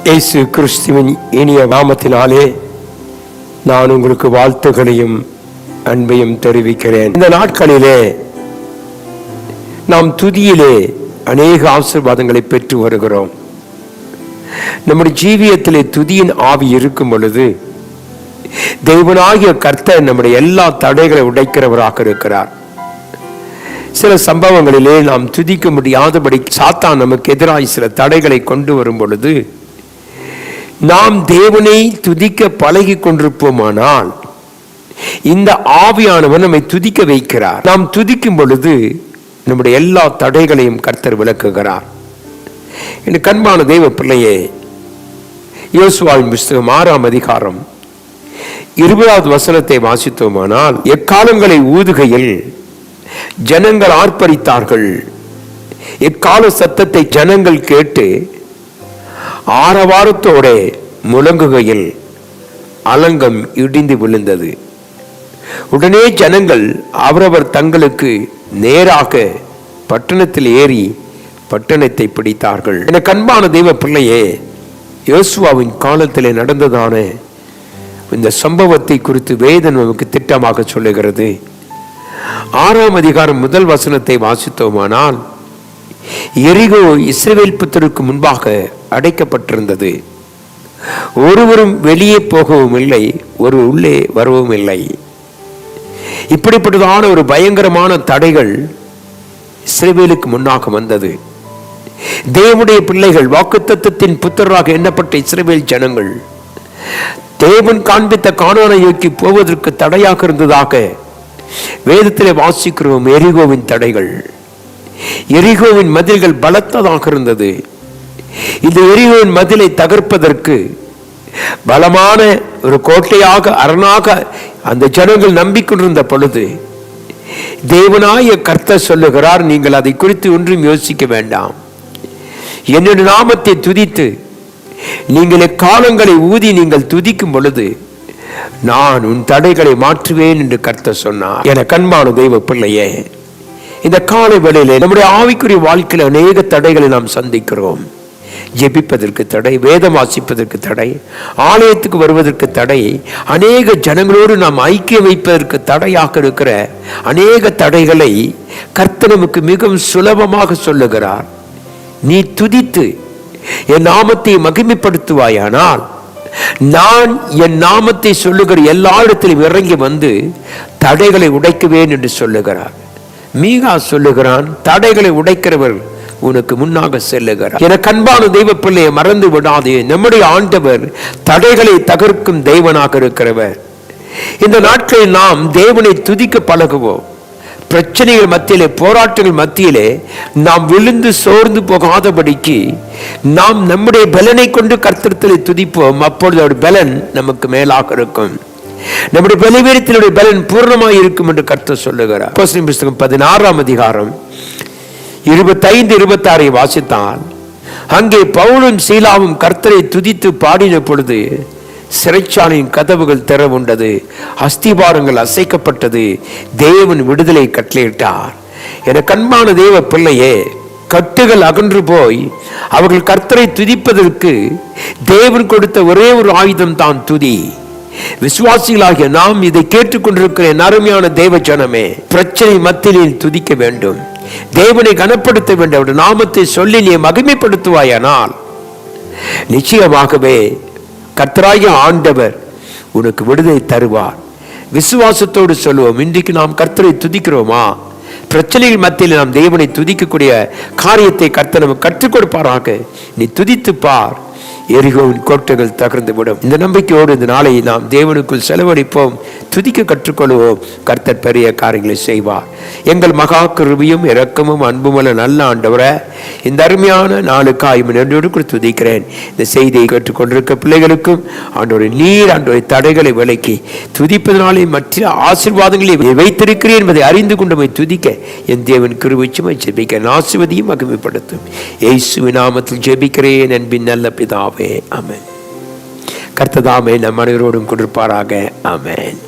இயேசு கிறிஸ்துவின் இனிய நாமத்தினாலே நான் உங்களுக்கு வாழ்த்துக்களையும் அன்பையும் தெரிவிக்கிறேன். இந்த நாட்களிலே நாம் துதியிலே அநேக ஆசீர்வாதங்களை பெற்று வருகிறோம். நம்முடைய ஜீவியத்திலே துதியின் ஆவி இருக்கும் பொழுது தேவனாகிய கர்த்தர் நம்முடைய எல்லா தடைகளை உடைக்கிறவராக இருக்கிறார். சில சம்பவங்களிலே நாம் துதிக்க முடியாதபடி சாத்தான் நமக்கு எதிராக சில தடைகளை கொண்டு வரும் பொழுது நாம் தேவனை துதிக்க பழகி கொண்டிருப்போமானால் இந்த ஆவியானவர் நம்மை துதிக்க வைக்கிறார். நாம் துதிக்கும் பொழுது நம்முடைய எல்லா தடைகளையும் கர்த்தர் விளக்குகிறார். என் கண்பான தேவ பிள்ளையே, யோசுவாவின் புஸ்தகம் 6ஆம் அதிகாரம் 20வது வசனத்தை வாசித்தோமானால், எக்காலங்களை ஊதுகையில் ஜனங்கள் ஆர்ப்பரித்தார்கள். எக்கால சத்தத்தை ஜனங்கள் கேட்டு ஆரவாரத்தோட முழங்குகையில் அலங்கம் இடிந்து விழுந்தது. உடனே ஜனங்கள் அவரவர் தங்களுக்கு நேராக பட்டணத்தில் ஏறி பட்டணத்தை பிடித்தார்கள். என கண்பான தெய்வ பிள்ளையே, யோசுவாவின் காலத்திலே நடந்ததான இந்த சம்பவத்தை குறித்து வேதம் நமக்கு திட்டமாக சொல்லுகிறது. 6ஆம் அதிகாரம் 1 வசனத்தை வாசித்தோமானால், எரிகோ இஸ்ரவேல் புத்தருக்கு முன்பாக அடைக்கப்பட்டிருந்தது. ஒருவரும் வெளியே போகவும் இல்லை, ஒரு உள்ளே வரவும் இல்லை. இப்படிப்பட்டதான ஒரு பயங்கரமான தடைகள் இஸ்ரவேலுக்கு முன்னாக வந்தது. தேவனுடைய பிள்ளைகள், வாக்குத்தத்தத்தின் புத்தராக எண்ணப்பட்ட இஸ்ரவேல் ஜனங்கள் தேவன் காண்பித்த கானானை நோக்கி போவதற்கு தடையாக இருந்ததாக வேதத்திலே வாசிக்கிறோம். எரிகோவின் தடைகள், எரிகோவின் மதில்கள் பலத்ததாக இருந்தது. இந்த எரிகோவின் மதிலை தகர்ப்பதற்கு பலமான ஒரு கோட்டையாக அரணாக அந்த ஜனங்கள் நம்பிக்கொண்டிருந்த பொழுது தேவனாய கர்த்தர் சொல்லுகிறார், நீங்கள் அதை குறித்து ஒன்றும் யோசிக்க வேண்டாம். என்னுடைய நாமத்தை துதித்து நீங்கள் எக்காலங்களை ஊதி நீங்கள் துதிக்கும் பொழுது நான் உன் தடைகளை மாற்றுவேன் என்று கர்த்தர் சொன்னார். என கண்பான தெய்வ பிள்ளையே, இந்த காலை வேளையிலே நம்முடைய ஆவிக்குரிய வாழ்க்கையில் அநேக தடைகளை நாம் சந்திக்கிறோம். ஜெபிப்பதற்கு தடை, வேதம் வாசிப்பதற்கு தடை, ஆலயத்துக்கு வருவதற்கு தடை, அநேக ஜனங்களோடு நாம் ஐக்கியம் வைப்பதற்கு தடையாக இருக்கிற அநேக தடைகளை கர்த்தர் நமக்கு மிகவும் சுலபமாக சொல்லுகிறார். நீ துதித்து என் நாமத்தை மகிமைப்படுத்துவாயானால் நான் என் நாமத்தை சொல்லுகிற எல்லா இடத்திலும் இறங்கி வந்து தடைகளை உடைக்குவேன் என்று சொல்லுகிறார். மீகா சொல்லுகிறான், தடைகளை உடைக்கிறவர் உனக்கு முன்னாக செல்லுகிறார். என கண்பான தெய்வ பிள்ளையை மறந்து விடாதே. நம்முடைய ஆண்டவர் தடைகளை தகர்க்கும் தெய்வனாக இருக்கிறவர். இந்த நாட்களில் நாம் தேவனை துதிக்க பழகுவோம். பிரச்சனைகள் மத்தியிலே, போராட்டங்கள் மத்தியிலே நாம் விழுந்து சோர்ந்து போகாதபடிக்கு நாம் நம்முடைய பலனை கொண்டு கர்த்தரிடத்தில் துதிப்போம். அப்பொழுது ஒரு பலன் நமக்கு மேலாக இருக்கும். நம்முடைய பலவீனத்தினுடைய பலன் பூர்ணமாக இருக்கும் என்று கர்த்தர் சொல்லுகிறார். அப்போஸ்தலர் புஸ்தகம் 16ஆம் அதிகாரம் 25-26 வாசித்தால், அங்கே பவுலும் சீலாவும் கர்த்தரை துதித்து பாடின பொழுது சிறைச்சாலையின் கதவுகள் திறவுண்டது, அஸ்திபாரங்கள் அசைக்கப்பட்டது, தேவன் விடுதலை கட்டளையிட்டார். என கண்பான தேவ பிள்ளையே, கட்டுகள் அகன்று போய் அவர்கள் கர்த்தரை துதிப்பதற்கு தேவன் கொடுத்த ஒரே ஒரு ஆயுதம் தான் துதி. விசுவாசிகளாகிய நாம் இதை கேட்டுக்கொண்டிருக்கிற அருமையான தேவ ஜனமே, பிரச்சனை மத்தியில் துதிக்க வேண்டும், தேவனை கனப்படுத்த வேண்டும். அவருடைய நாமத்தை சொல்லி நீ மகிமைப்படுத்துவாயானால் நிச்சயமாகவே கர்த்தராகிய ஆண்டவர் உனக்கு விடுதலை தருவார். விசுவாசத்தோடு சொல்லுவோம். இன்றைக்கு நாம் கர்த்தரை துதிக்கிறோமா? பிரச்சனைகள் மத்தியில் நாம் தேவனை துதிக்கக்கூடிய காரியத்தை கர்த்தர் நமக்கு கற்றுக் கொடுப்பாராக. நீ துதித்து பார், எரிகோவின் கோட்டைகள் தகர்ந்து விடும். இந்த நம்பிக்கையோடு இந்த நாளை நாம் தேவனுக்குள் செலவழிப்போம், துதிக்க கற்றுக்கொள்வோம். கர்த்தர் பெரிய காரியங்களை செய்வார். எங்கள் மகா கிருபையும் இரக்கமும் அன்புமல்ல நல்ல ஆண்டவரே, இந்த அருமையான நாளுக்காய் நன்றியோடு துதிக்கிறேன். இந்த செய்தியை கேட்டுக்கொண்டிருக்க பிள்ளைகளுக்கும் ஆண்டோரை நீர் ஆண்டோரை தடைகளை விலக்கி துதிப்பதனாலே மற்ற ஆசீர்வாதங்களை வைத்திருக்கிறேன் என்பதை அறிந்து கொண்டு துதிக்க என் தேவன் கிருபைச்சுமை ஜெபிக்க ஆசீர்வதியும் மகிமைப்படுத்தும். இயேசுவின் நாமத்தில் ஜெபிக்கிறேன் அன்பின் நல்ல பிதாவே, ஆமென். கர்த்தர் தாமே நம் அனைவரோடும் கொடுப்பாராக. ஆமென்.